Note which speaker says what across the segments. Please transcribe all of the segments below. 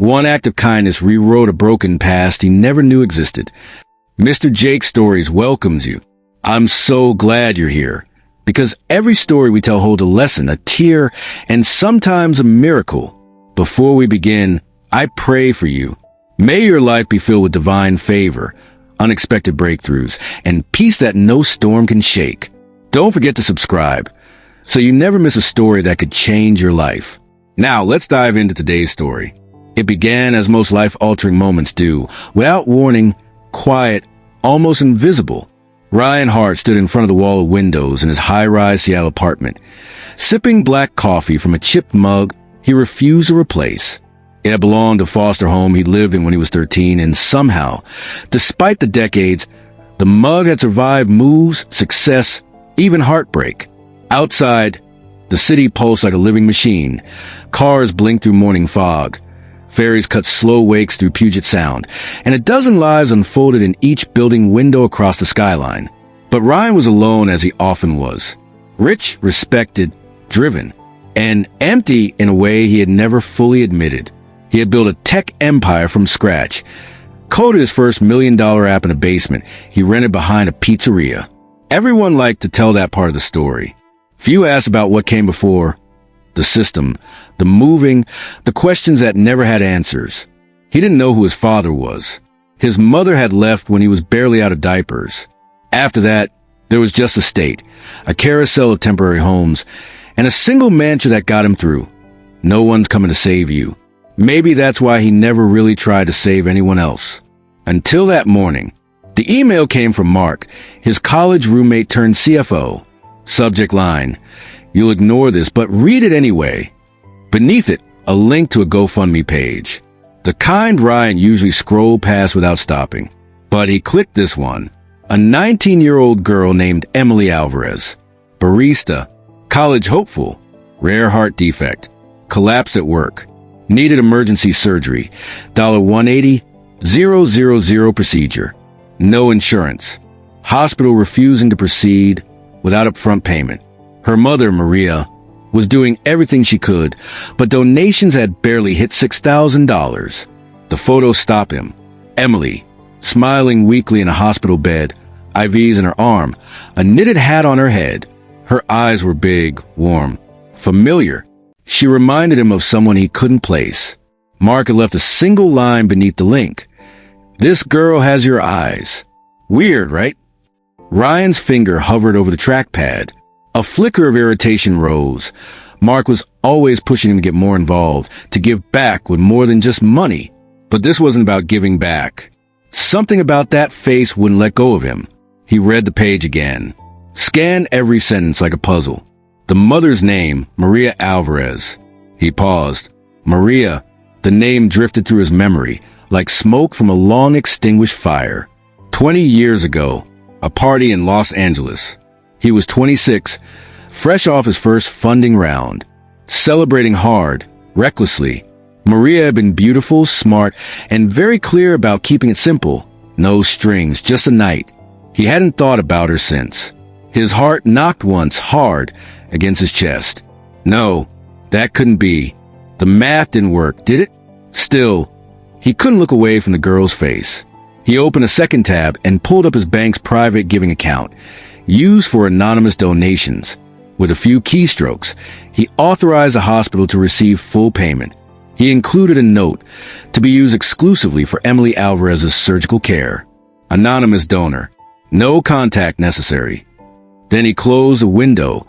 Speaker 1: One act of kindness rewrote a broken past he never knew existed. Mr. Jake Stories welcomes you. I'm so glad you're here, because every story we tell holds a lesson, a tear, and sometimes a miracle. Before we begin, I pray for you. May your life be filled with divine favor, unexpected breakthroughs, and peace that no storm can shake. Don't forget to subscribe, so you never miss a story that could change your life. Now, let's dive into today's story. It began as most life-altering moments do, without warning, quiet, almost invisible. Ryan Hart stood in front of the wall of windows in his high-rise Seattle apartment, sipping black coffee from a chipped mug he refused to replace. It had belonged to a foster home he'd lived in when he was 13, and somehow, despite the decades, the mug had survived moves, success, even heartbreak. Outside, the city pulsed like a living machine. Cars blinked through morning fog. Ferries cut slow wakes through Puget Sound, and a dozen lives unfolded in each building window across the skyline. But Ryan was alone, as he often was. Rich, respected, driven, and empty in a way he had never fully admitted. He had built a tech empire from scratch, coded his first $1 million app in a basement he rented behind a pizzeria. Everyone liked to tell that part of the story. Few asked about what came before: the system, the moving, the questions that never had answers. He didn't know who his father was. His mother had left when he was barely out of diapers. After that, there was just a state, a carousel of temporary homes, and a single mantra that got him through: no one's coming to save you. Maybe that's why he never really tried to save anyone else. Until that morning. The email came from Mark, his college roommate turned CFO. Subject line: you'll ignore this, but read it anyway. Beneath it, a link to a GoFundMe page. The kind Ryan usually scrolled past without stopping. But he clicked this one. A 19-year-old girl named Emily Alvarez. Barista. College hopeful. Rare heart defect. Collapsed at work. Needed emergency surgery. $180,000 procedure. No insurance. Hospital refusing to proceed without upfront payment. Her mother, Maria, was doing everything she could, but donations had barely hit $6,000. The photos stop him. Emily, smiling weakly in a hospital bed, IVs in her arm, a knitted hat on her head. Her eyes were big, warm, familiar. She reminded him of someone he couldn't place. Mark had left a single line beneath the link. This girl has your eyes. Weird, right? Ryan's finger hovered over the trackpad. A flicker of irritation rose. Mark was always pushing him to get more involved, to give back with more than just money. But this wasn't about giving back. Something about that face wouldn't let go of him. He read the page again. Scanned every sentence like a puzzle. The mother's name, Maria Alvarez. He paused. Maria. The name drifted through his memory, like smoke from a long-extinguished fire. 20 years ago, a party in Los Angeles. He was 26, fresh off his first funding round, celebrating hard, recklessly. Maria had been beautiful, smart, and very clear about keeping it simple. No strings, just a night. He hadn't thought about her since. His heart knocked once hard against his chest. No, that couldn't be. The math didn't work, did it? Still, he couldn't look away from the girl's face. He opened a second tab and pulled up his bank's private giving account, used for anonymous donations. With a few keystrokes, he authorized the hospital to receive full payment. He included a note to be used exclusively for Emily Alvarez's surgical care. Anonymous donor. No contact necessary. Then he closed the window,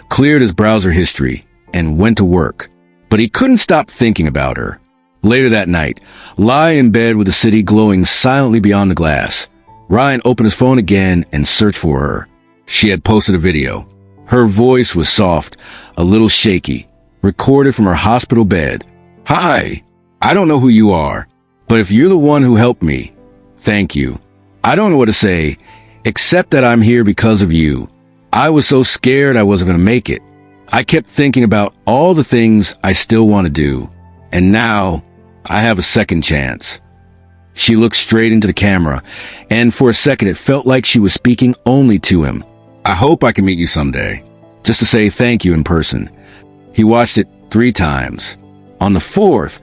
Speaker 1: cleared his browser history, and went to work. But he couldn't stop thinking about her. Later that night, lie in bed with the city glowing silently beyond the glass. Ryan opened his phone again and searched for her. She had posted a video. Her voice was soft, a little shaky, recorded from her hospital bed. Hi, I don't know who you are, but if you're the one who helped me, thank you. I don't know what to say, except that I'm here because of you. I was so scared I wasn't going to make it. I kept thinking about all the things I still want to do. And now, I have a second chance. She looked straight into the camera, and for a second it felt like she was speaking only to him. I hope I can meet you someday, just to say thank you in person. He watched it 3 times. On the 4th,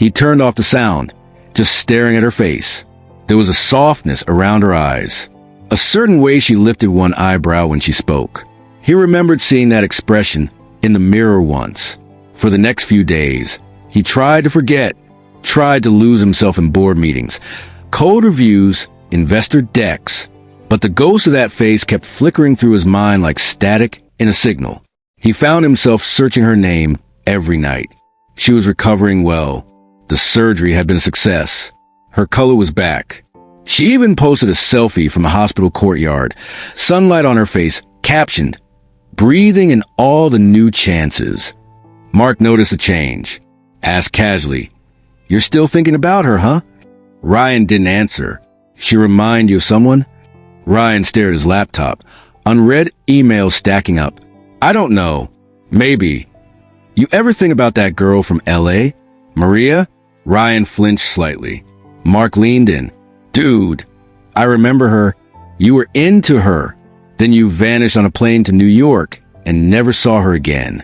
Speaker 1: He turned off the sound, just staring at her face. There was a softness around her eyes, a certain way she lifted one eyebrow when she spoke. He remembered seeing that expression in the mirror once. For the next few days, he tried to forget, tried to lose himself in board meetings, code reviews, investor decks, but the ghost of that face kept flickering through his mind like static in a signal. He found himself searching her name every night. She was recovering well. The surgery had been a success. Her color was back. She even posted a selfie from a hospital courtyard, sunlight on her face, captioned, "Breathing in all the new chances." Mark noticed a change, asked casually, "You're still thinking about her, huh?" Ryan didn't answer. "She remind you of someone?" Ryan stared at his laptop, unread emails stacking up. "I don't know. Maybe. You ever think about that girl from LA? Maria?" Ryan flinched slightly. Mark leaned in. "Dude, I remember her. You were into her. Then you vanished on a plane to New York and never saw her again."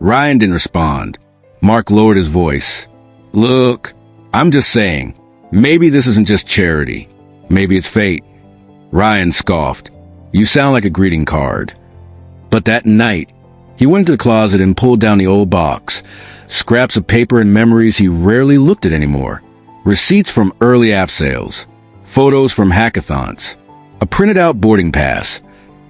Speaker 1: Ryan didn't respond. Mark lowered his voice. "Look, I'm just saying, maybe this isn't just charity. Maybe it's fate." Ryan scoffed. "You sound like a greeting card." But that night, he went to the closet and pulled down the old box, scraps of paper and memories he rarely looked at anymore, receipts from early app sales, photos from hackathons, a printed out boarding pass,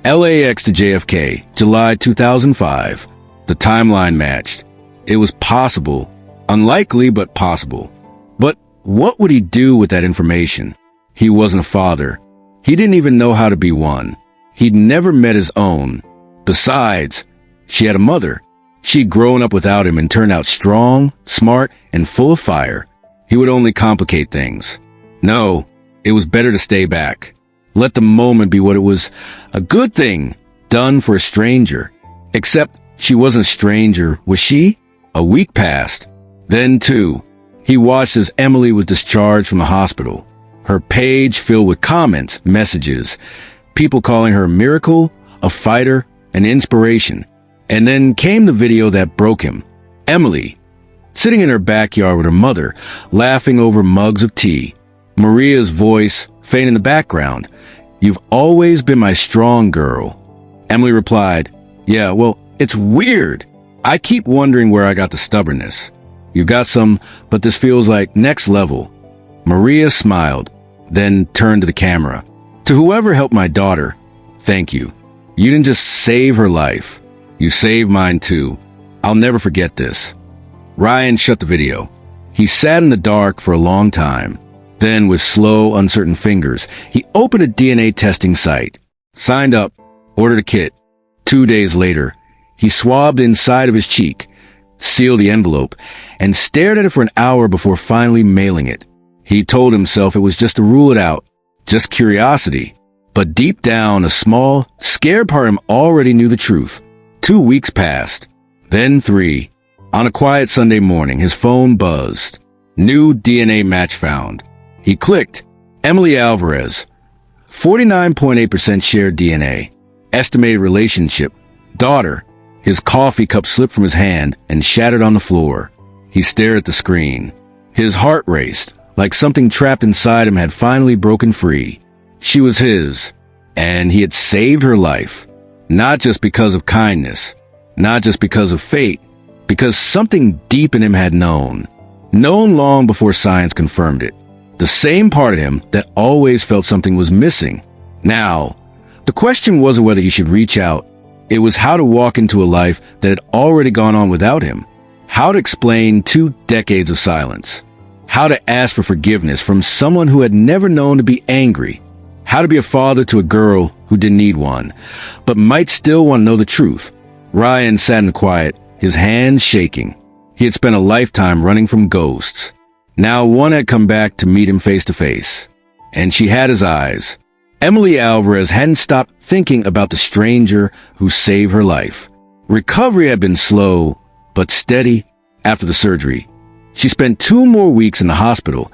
Speaker 1: LAX to JFK, July 2005. The timeline matched. It was possible, unlikely but possible. But what would he do with that information? He wasn't a father. He didn't even know how to be one. He'd never met his own. Besides, she had a mother. She'd grown up without him and turned out strong, smart, and full of fire. He would only complicate things. No, it was better to stay back. Let the moment be what it was, a good thing done for a stranger. Except she wasn't a stranger, was she? A week passed. Then, too, he watched as Emily was discharged from the hospital. Her page filled with comments, messages, people calling her a miracle, a fighter, an inspiration. And then came the video that broke him. Emily, sitting in her backyard with her mother, laughing over mugs of tea. Maria's voice faint in the background. "You've always been my strong girl." Emily replied, "Yeah, well, it's weird. I keep wondering where I got the stubbornness. You've got some, but this feels like next level." Maria smiled, then turned to the camera. "To whoever helped my daughter, thank you. You didn't just save her life. You saved mine too. I'll never forget this." Ryan shut the video. He sat in the dark for a long time. Then, with slow, uncertain fingers, he opened a DNA testing site, signed up, ordered a kit. 2 days later, he swabbed the inside of his cheek, sealed the envelope, and stared at it for an hour before finally mailing it. He told himself it was just to rule it out, just curiosity. But deep down, a small, scared part of him already knew the truth. 2 weeks passed, then 3. On a quiet Sunday morning, his phone buzzed. New DNA match found. He clicked. Emily Alvarez. 49.8% shared DNA. Estimated relationship. Daughter. His coffee cup slipped from his hand and shattered on the floor. He stared at the screen. His heart raced, like something trapped inside him had finally broken free. She was his, and he had saved her life. Not just because of kindness, not just because of fate, because something deep in him had known long before science confirmed it. The same part of him that always felt something was missing. Now, the question wasn't whether he should reach out. It was how to walk into a life that had already gone on without him. How to explain 2 decades of silence. How to ask for forgiveness from someone who had never known to be angry. How to be a father to a girl who didn't need one, but might still want to know the truth. Ryan sat in the quiet, his hands shaking. He had spent a lifetime running from ghosts. Now one had come back to meet him face to face. And she had his eyes. Emily Alvarez hadn't stopped thinking about the stranger who saved her life. Recovery had been slow, but steady after the surgery. She spent 2 more weeks in the hospital,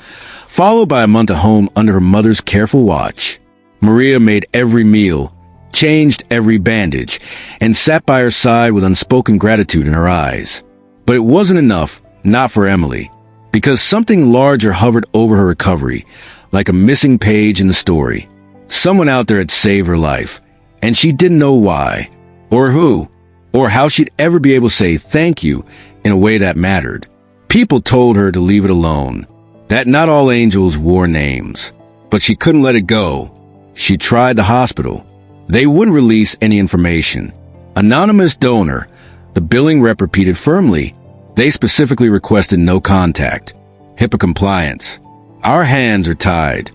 Speaker 1: followed by a month at home under her mother's careful watch. Maria made every meal, changed every bandage, and sat by her side with unspoken gratitude in her eyes. But it wasn't enough, not for Emily. because something larger hovered over her recovery, like a missing page in the story. Someone out there had saved her life, and she didn't know why, or who, or how she'd ever be able to say thank you in a way that mattered. People told her to leave it alone, that not all angels wore names, but she couldn't let it go. She tried the hospital. They wouldn't release any information. Anonymous donor, the billing rep repeated firmly. They specifically requested no contact. HIPAA compliance. Our hands are tied.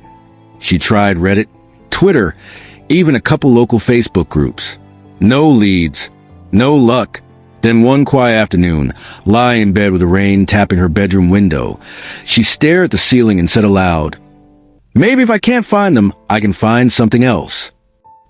Speaker 1: She tried Reddit, Twitter, even a couple local Facebook groups. No leads. No luck. Then one quiet afternoon, lying in bed with the rain tapping her bedroom window, she stared at the ceiling and said aloud, "Maybe if I can't find them, I can find something else."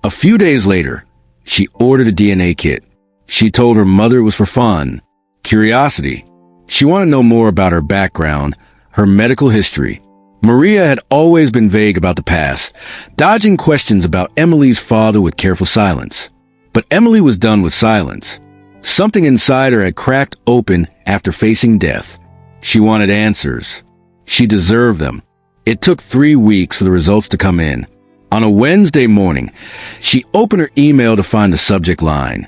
Speaker 1: A few days later, she ordered a DNA kit. She told her mother it was for fun, curiosity. She wanted to know more about her background, her medical history. Maria had always been vague about the past, dodging questions about Emily's father with careful silence. But Emily was done with silence. Something inside her had cracked open after facing death. She wanted answers. She deserved them. It took 3 weeks for the results to come in. On a Wednesday morning, she opened her email to find the subject line,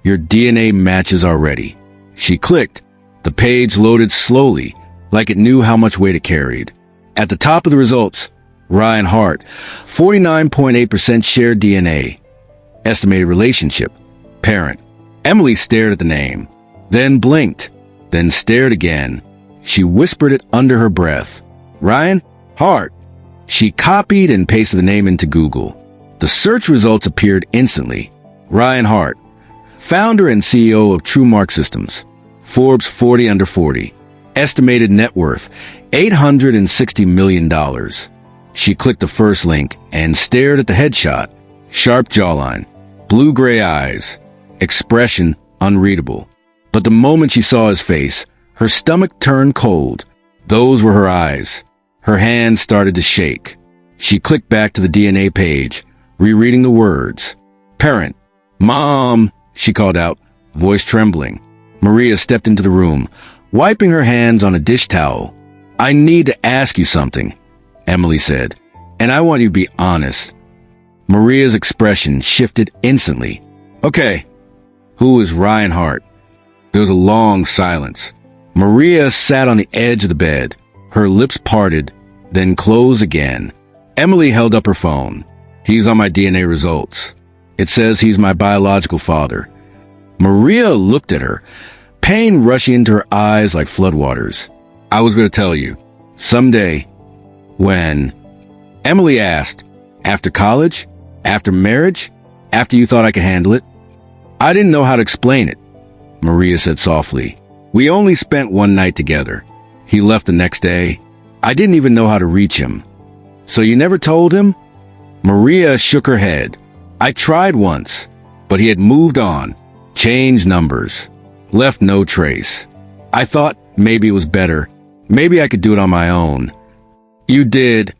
Speaker 1: "Your DNA matches are ready." She clicked. The page loaded slowly, like it knew how much weight it carried. At the top of the results, Ryan Hart, 49.8% shared DNA. Estimated relationship, parent. Emily stared at the name, then blinked, then stared again. She whispered it under her breath. Ryan Hart. She copied and pasted the name into Google. The search results appeared instantly. Ryan Hart, founder and CEO of TrueMark Systems, Forbes 40 under 40, estimated net worth $860 million. She clicked the first link and stared at the headshot. Sharp jawline, blue-gray eyes, expression unreadable. But the moment she saw his face, her stomach turned cold. Those were her eyes. Her hands started to shake. She clicked back to the DNA page, rereading the words. Parent. Mom, she called out, voice trembling. Maria stepped into the room, wiping her hands on a dish towel. I need to ask you something, Emily said, and I want you to be honest. Maria's expression shifted instantly. Okay. Who is Ryan Hart? There was a long silence. Maria sat on the edge of the bed, her lips parted, then closed again. Emily held up her phone. He's on my DNA results. It says he's my biological father. Maria looked at her, pain rushing into her eyes like floodwaters. I was going to tell you. Someday. When? Emily asked. After college? After marriage? After you thought I could handle it? I didn't know how to explain it, Maria said softly. We only spent one night together. He left the next day. I didn't even know how to reach him. So you never told him? Maria shook her head. I tried once, but he had moved on, changed numbers, left no trace. I thought maybe it was better. Maybe I could do it on my own. You did,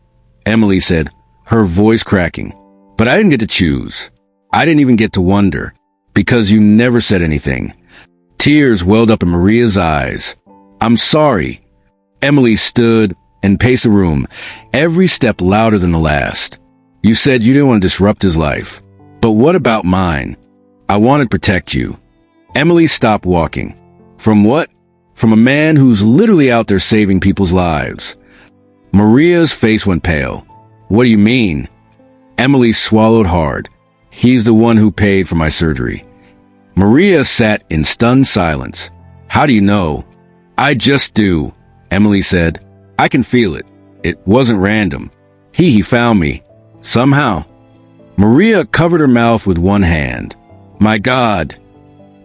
Speaker 1: Emily said, her voice cracking. But I didn't get to choose. I didn't even get to wonder. Because you never said anything. Tears welled up in Maria's eyes. I'm sorry. Emily stood and paced the room, every step louder than the last. You said you didn't want to disrupt his life. But what about mine? I wanted to protect you. Emily stopped walking. From what? From a man who's literally out there saving people's lives. Maria's face went pale. What do you mean? Emily swallowed hard. He's the one who paid for my surgery. Maria sat in stunned silence. How do you know? I just do, Emily said. I can feel it. It wasn't random. He found me. Somehow. Maria covered her mouth with one hand. My God.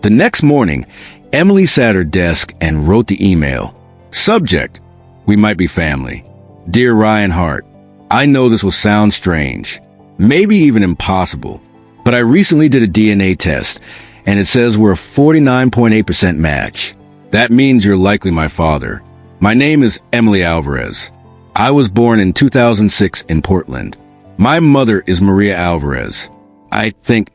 Speaker 1: The next morning, Emily sat at her desk and wrote the email. Subject, we might be family. Dear Ryan Hart, I know this will sound strange, maybe even impossible, but I recently did a DNA test, and it says we're a 49.8% match. That means you're likely my father. My name is Emily Alvarez. I was born in 2006 in Portland. My mother is Maria Alvarez. I think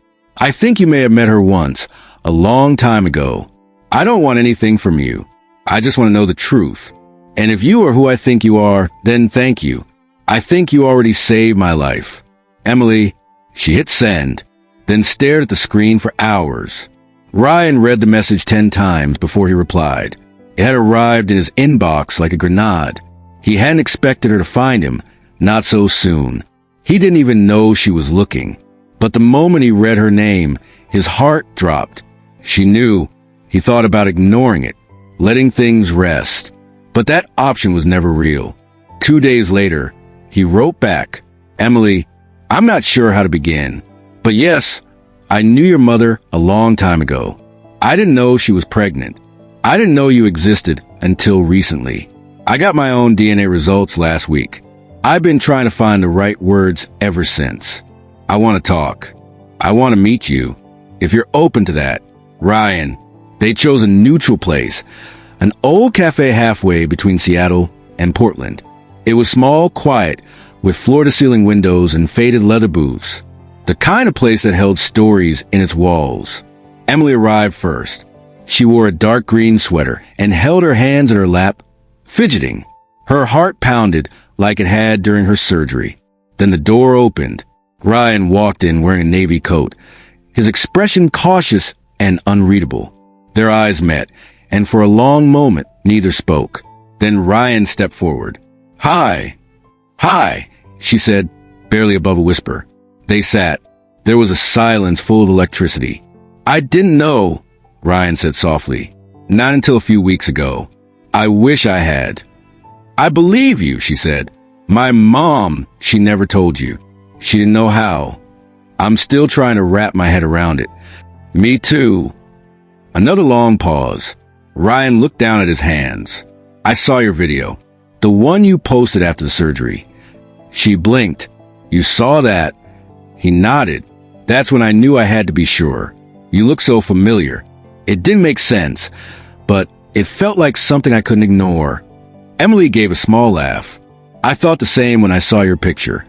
Speaker 1: you may have met her once, a long time ago. I don't want anything from you. I just want to know the truth. And if you are who I think you are, then thank you. I think you already saved my life. Emily, she hit send, then stared at the screen for hours. Ryan read the message 10 times before he replied. It had arrived in his inbox like a grenade. He hadn't expected her to find him, not so soon. He didn't even know she was looking. But the moment he read her name, his heart dropped. She knew. He thought about ignoring it, letting things rest. But that option was never real. 2 days later, he wrote back, Emily, I'm not sure how to begin. But yes, I knew your mother a long time ago. I didn't know she was pregnant. I didn't know you existed until recently. I got my own DNA results last week. I've been trying to find the right words ever since. I want to talk. I want to meet you. If you're open to that. Ryan. They chose a neutral place, an old cafe halfway between Seattle and Portland. It was small, quiet, with floor-to-ceiling windows and faded leather booths. The kind of place that held stories in its walls. Emily arrived first. She wore a dark green sweater and held her hands in her lap, fidgeting. Her heart pounded like it had during her surgery. Then the door opened. Ryan walked in wearing a navy coat, his expression cautious and unreadable. Their eyes met, and for a long moment, neither spoke. Then Ryan stepped forward. Hi. Hi, she said, barely above a whisper. They sat. There was a silence full of electricity. I didn't know, Ryan said softly. Not until a few weeks ago. I wish I had. I believe you, she said. My mom, she never told you. She didn't know how. I'm still trying to wrap my head around it. Me too. Another long pause. Ryan looked down at his hands. I saw your video. The one you posted after the surgery. She blinked. You saw that? He nodded. That's when I knew I had to be sure. You look so familiar. It didn't make sense, but it felt like something I couldn't ignore. Emily gave a small laugh. I thought the same when I saw your picture.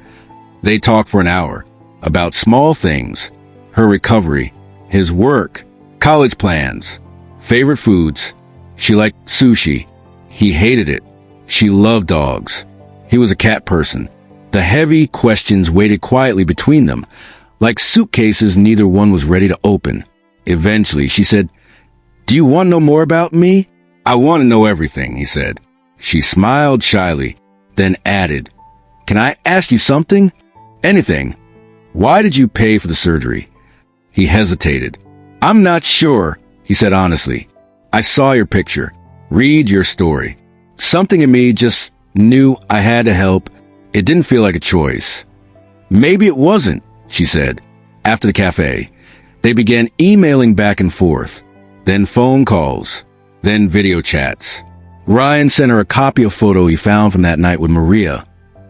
Speaker 1: They talked for an hour about small things, her recovery, his work, college plans, favorite foods. She liked sushi. He hated it. She loved dogs. He was a cat person. The heavy questions waited quietly between them, like suitcases neither one was ready to open. Eventually, she said, Do you want to know more about me? I want to know everything, he said. She smiled shyly, then added, Can I ask you something? Anything. Why did you pay for the surgery? He hesitated. I'm not sure, he said honestly. I saw your picture. Read your story. Something in me just knew I had to help. It didn't feel like a choice. Maybe it wasn't, she said. After the cafe, they began emailing back and forth, then phone calls, then video chats. Ryan sent her a copy of a photo he found from that night with Maria,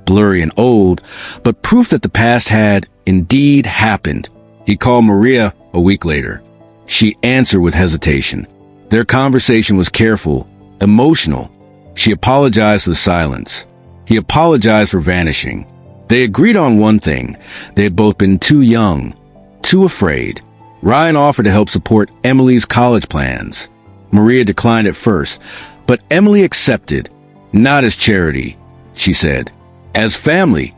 Speaker 1: blurry and old, but proof that the past had indeed happened. He called Maria a week later. She answered with hesitation. Their conversation was careful, emotional. She apologized for the silence. He apologized for vanishing. They agreed on one thing. They had both been too young, too afraid. Ryan offered to help support Emily's college plans. Maria declined at first, but Emily accepted. Not as charity, she said. As family.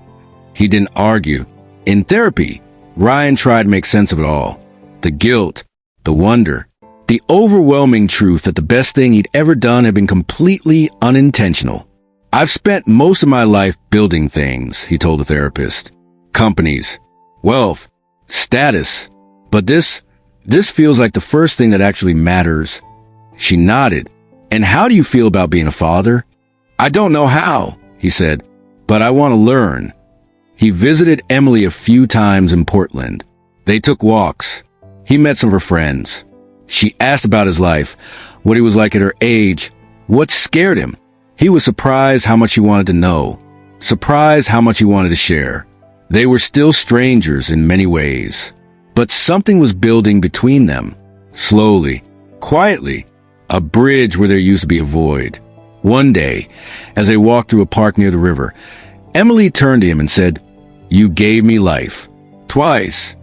Speaker 1: He didn't argue. In therapy, Ryan tried to make sense of it all. The guilt, the wonder, the overwhelming truth that the best thing he'd ever done had been completely unintentional. I've spent most of my life building things, he told the therapist. Companies, wealth, status. But this feels like the first thing that actually matters. She nodded. And how do you feel about being a father? I don't know how, he said, but I want to learn. He visited Emily a few times in Portland. They took walks. He met some of her friends. She asked about his life, what he was like at her age, what scared him. He was surprised how much he wanted to know, surprised how much he wanted to share. They were still strangers in many ways, but something was building between them, slowly, quietly, a bridge where there used to be a void. One day, as they walked through a park near the river, Emily turned to him and said, You gave me life. Twice.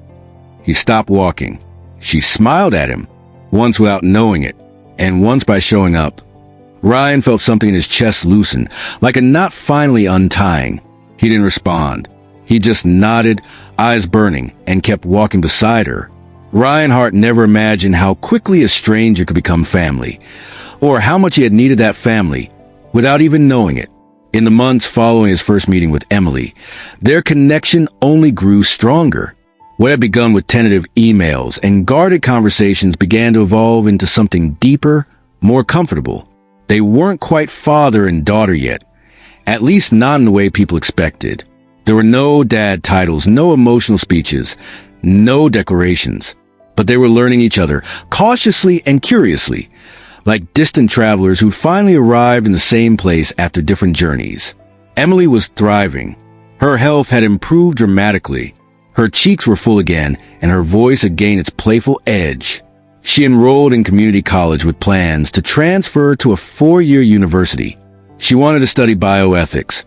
Speaker 1: He stopped walking. She smiled at him, once without knowing it, and once by showing up. Ryan felt something in his chest loosen, like a knot finally untying. He didn't respond. He just nodded, eyes burning, and kept walking beside her. Ryan Hart never imagined how quickly a stranger could become family, or how much he had needed that family without even knowing it. In the months following his first meeting with Emily, their connection only grew stronger. What had begun with tentative emails and guarded conversations began to evolve into something deeper, more comfortable. They weren't quite father and daughter yet, at least not in the way people expected. There were no dad titles, no emotional speeches, no declarations, but they were learning each other cautiously and curiously, like distant travelers who finally arrived in the same place after different journeys. Emily was thriving. Her health had improved dramatically. Her cheeks were full again, and her voice had gained its playful edge. She enrolled in community college with plans to transfer to a 4-year university. She wanted to study bioethics.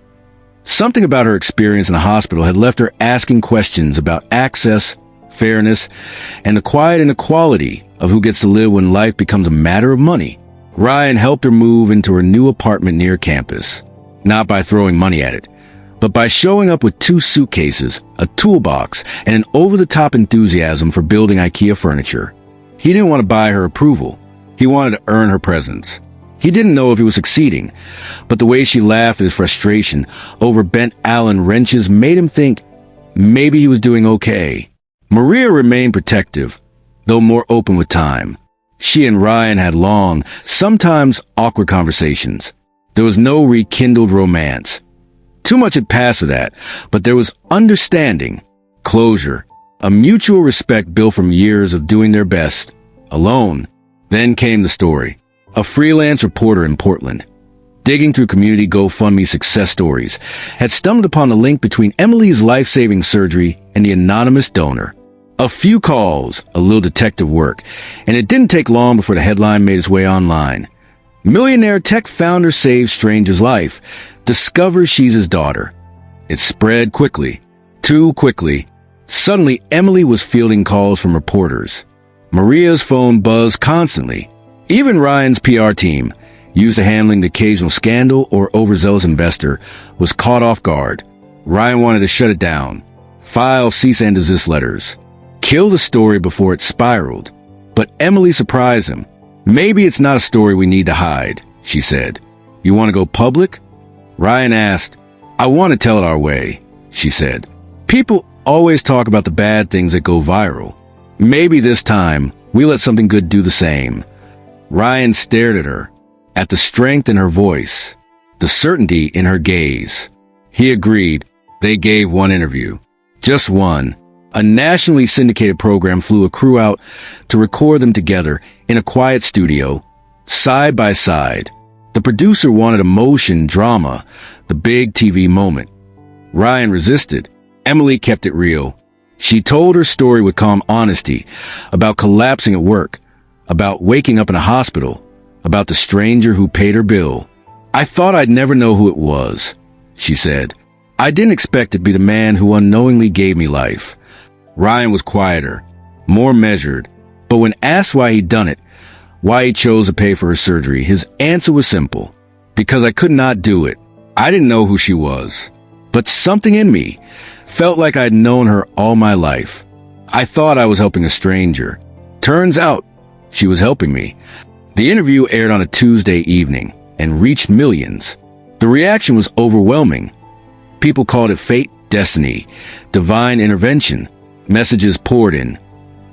Speaker 1: Something about her experience in the hospital had left her asking questions about access, fairness, and the quiet inequality of who gets to live when life becomes a matter of money. Ryan helped her move into her new apartment near campus, not by throwing money at it, but by showing up with 2 suitcases, a toolbox, and an over-the-top enthusiasm for building IKEA furniture. He didn't want to buy her approval. He wanted to earn her presence. He didn't know if he was succeeding, but the way she laughed at his frustration over bent Allen wrenches made him think maybe he was doing okay. Maria remained protective, though more open with time. She and Ryan had long, sometimes awkward conversations. There was no rekindled romance. Too much had passed with that, but there was understanding, closure, a mutual respect built from years of doing their best, alone. Then came the story. A freelance reporter in Portland, digging through community GoFundMe success stories, had stumbled upon the link between Emily's life-saving surgery and the anonymous donor. A few calls, a little detective work, and it didn't take long before the headline made its way online. Millionaire tech founder saves stranger's life, discovers she's his daughter. It spread quickly, too quickly. Suddenly, Emily was fielding calls from reporters. Maria's phone buzzed constantly. Even Ryan's PR team, used to handling the occasional scandal or overzealous investor, was caught off guard. Ryan wanted to shut it down, file cease and desist letters, kill the story before it spiraled. But Emily surprised him. "Maybe it's not a story we need to hide," she said. "You want to go public?" Ryan asked. "I want to tell it our way," she said. "People always talk about the bad things that go viral. Maybe this time we let something good do the same." Ryan stared at her, at the strength in her voice, the certainty in her gaze. He agreed. They gave one interview. Just one. A nationally syndicated program flew a crew out to record them together in a quiet studio, side by side. The producer wanted emotion, drama, the big TV moment. Ryan resisted. Emily kept it real. She told her story with calm honesty about collapsing at work, about waking up in a hospital, about the stranger who paid her bill. "I thought I'd never know who it was," she said. "I didn't expect to be the man who unknowingly gave me life." Ryan was quieter, more measured, but when asked why he'd done it, why he chose to pay for her surgery, his answer was simple. "Because I could not do it. I didn't know who she was. But something in me felt like I'd known her all my life. I thought I was helping a stranger. Turns out, she was helping me." The interview aired on a Tuesday evening and reached millions. The reaction was overwhelming. People called it fate, destiny, divine intervention. Messages poured in.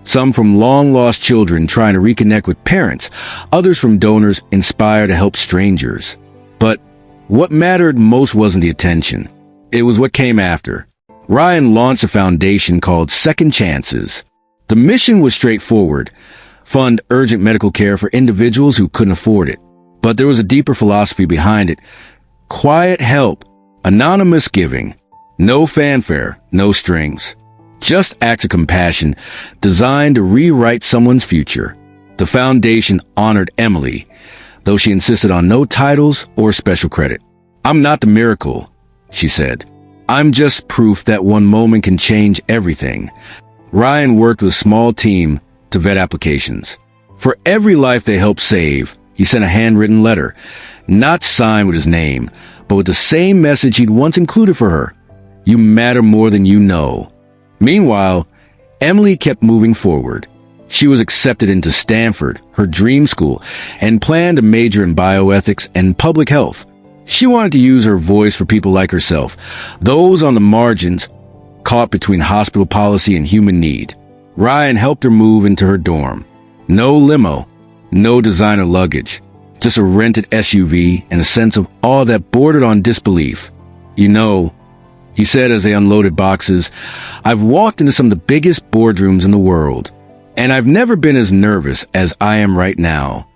Speaker 1: Some from long-lost children trying to reconnect with parents, others from donors inspired to help strangers. But what mattered most wasn't the attention. It was what came after. Ryan launched a foundation called Second Chances. The mission was straightforward: fund urgent medical care for individuals who couldn't afford it. But there was a deeper philosophy behind it. Quiet help, anonymous giving, no fanfare, no strings. Just acts of compassion designed to rewrite someone's future. The foundation honored Emily, though she insisted on no titles or special credit. "I'm not the miracle," she said. "I'm just proof that one moment can change everything." Ryan worked with a small team to vet applications. For every life they helped save, He sent a handwritten letter, not signed with his name, but with the same message he'd once included for her. You matter more than you know. Meanwhile, Emily kept moving forward. She was accepted into Stanford, her dream school, and planned a major in bioethics and public health. She wanted to use her voice for people like herself, those on the margins, caught between hospital policy and human need. Ryan helped her move into her dorm. No limo, no designer luggage, just a rented SUV and a sense of awe that bordered on disbelief. You know, he said as they unloaded boxes, I've walked into some of the biggest boardrooms in the world, and I've never been as nervous as I am right now.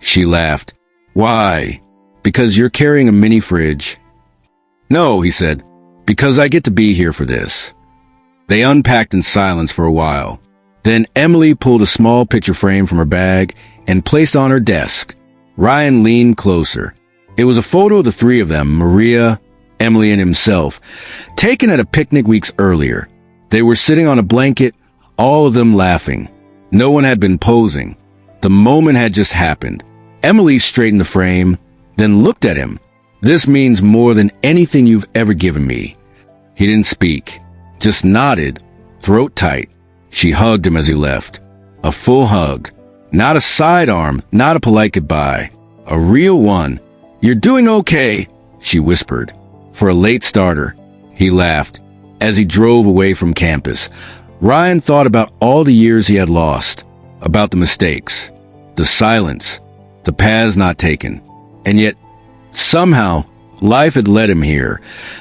Speaker 1: She laughed. Why? Because you're carrying a mini fridge? No, he said, because I get to be here for this. They unpacked in silence for a while. Then Emily pulled a small picture frame from her bag and placed on her desk. Ryan leaned closer. It was a photo of the three of them, Maria, Emily, and himself, taken at a picnic weeks earlier. They were sitting on a blanket, all of them laughing. No one had been posing. The moment had just happened. Emily straightened the frame, then looked at him. This means more than anything you've ever given me. He didn't speak, just nodded, throat tight. She hugged him as he left. A full hug. Not a sidearm, not a polite goodbye. A real one. You're doing okay, she whispered. For a late starter, he laughed. As he drove away from campus, Ryan thought about all the years he had lost, about the mistakes, the silence, the paths not taken. And yet, somehow, life had led him here,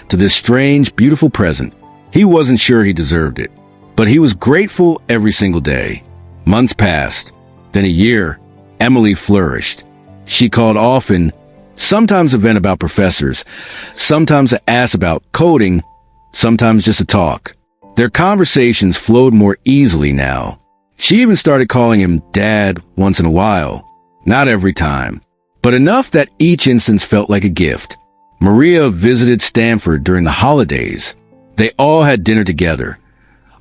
Speaker 1: to this strange, beautiful present. He wasn't sure he deserved it, but he was grateful every single day. Months passed. Then a year. Emily flourished. She called often, sometimes to vent about professors, sometimes to ask about coding, sometimes just to talk. Their conversations flowed more easily now. She even started calling him Dad once in a while. Not every time, but enough that each instance felt like a gift. Maria visited Stanford during the holidays. They all had dinner together,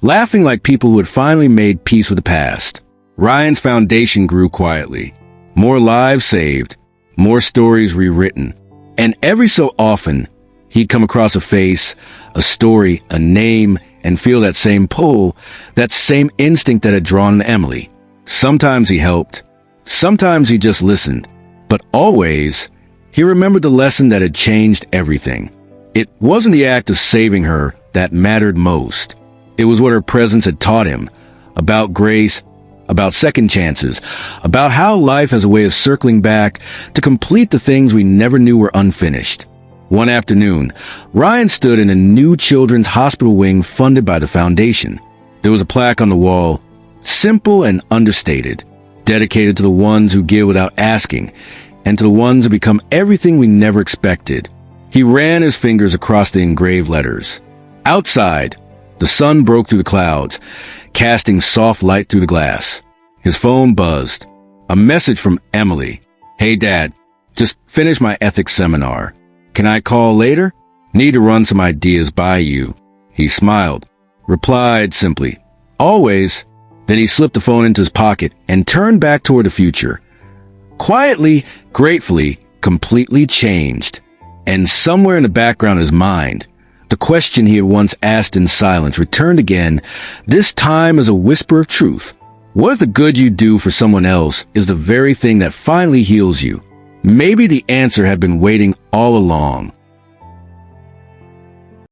Speaker 1: laughing like people who had finally made peace with the past. Ryan's foundation grew quietly. More lives saved, more stories rewritten. And every so often, he'd come across a face, a story, a name, and feel that same pull, that same instinct that had drawn Emily. Sometimes he helped. Sometimes he just listened. But always, he remembered the lesson that had changed everything. It wasn't the act of saving her that mattered most. It was what her presence had taught him, about grace, about second chances, about how life has a way of circling back to complete the things we never knew were unfinished. One afternoon, Ryan stood in a new children's hospital wing funded by the foundation. There was a plaque on the wall, simple and understated, dedicated to the ones who give without asking, and to the ones who become everything we never expected. He ran his fingers across the engraved letters. Outside, the sun broke through the clouds, casting soft light through the glass. His phone buzzed. A message from Emily. Hey, Dad, just finished my ethics seminar. Can I call later? Need to run some ideas by you. He smiled, replied simply, always. Then he slipped the phone into his pocket and turned back toward the future. Quietly, gratefully, completely changed. And somewhere in the background of his mind, the question he had once asked in silence returned again, this time as a whisper of truth. What if the good you do for someone else is the very thing that finally heals you? Maybe the answer had been waiting all along.